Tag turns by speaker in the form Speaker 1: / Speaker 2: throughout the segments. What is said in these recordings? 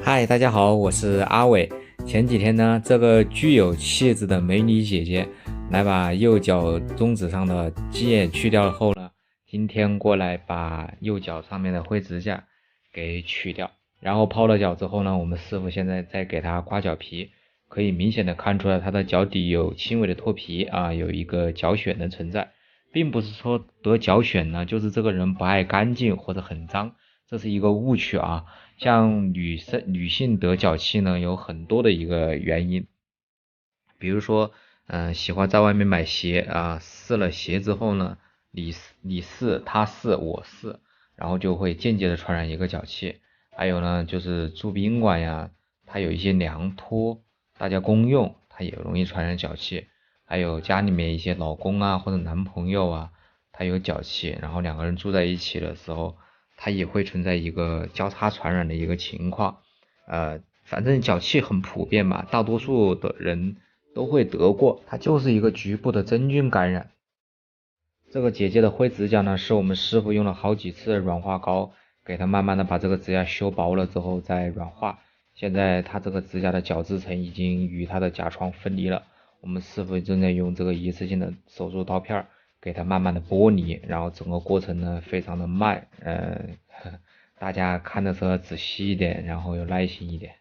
Speaker 1: 嗨，大家好，我是阿伟。前几天呢，这个具有气质的美女姐姐来把右脚中指上的鸡眼去掉后呢，今天过来把右脚上面的灰指甲给去掉。然后泡了脚之后呢，我们师傅现在在给她刮脚皮，可以明显的看出来她的脚底有轻微的脱皮啊，有一个脚癣的存在，并不是说得脚癣呢，就是这个人不爱干净或者很脏，这是一个误区啊。像女性得脚气呢，有很多的一个原因，比如说，喜欢在外面买鞋啊，试了鞋之后呢，你试他试我试，然后就会间接的传染一个脚气。还有呢，就是住宾馆呀，它有一些凉拖，大家公用，它也容易传染脚气。还有家里面一些老公啊或者男朋友啊，他有脚气，然后两个人住在一起的时候，它也会存在一个交叉传染的一个情况。反正脚气很普遍嘛，大多数的人都会得过，它就是一个局部的真菌感染。这个姐姐的灰指甲呢，是我们师傅用了好几次软化膏，给她慢慢的把这个指甲修薄了之后再软化。现在她这个指甲的角质层已经与她的甲床分离了，我们师傅正在用这个一次性的手术刀片给它慢慢的剥离，然后整个过程呢非常的慢，大家看的时候仔细一点，然后有耐心一点。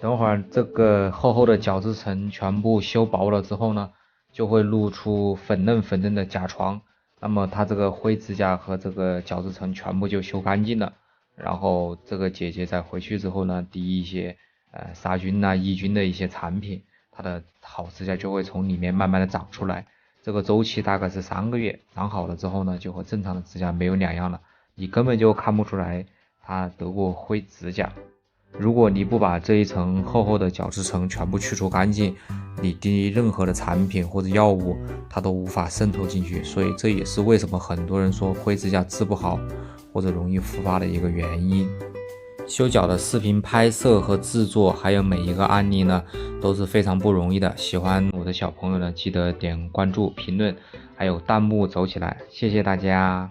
Speaker 1: 等会儿这个厚厚的角质层全部修薄了之后呢，就会露出粉嫩粉嫩的甲床，那么它这个灰指甲和这个角质层全部就修干净了。然后这个姐姐在回去之后呢，滴一些杀菌啊抑菌的一些产品，它的好指甲就会从里面慢慢的长出来。这个周期大概是3个月，长好了之后呢，就和正常的指甲没有两样了，你根本就看不出来它得过灰指甲。如果你不把这一层厚厚的角质层全部去除干净，你滴任何的产品或者药物，它都无法渗透进去。所以这也是为什么很多人说灰指甲治不好或者容易复发的一个原因。修脚的视频拍摄和制作，还有每一个案例呢，都是非常不容易的。喜欢我的小朋友呢，记得点关注、评论，还有弹幕走起来，谢谢大家。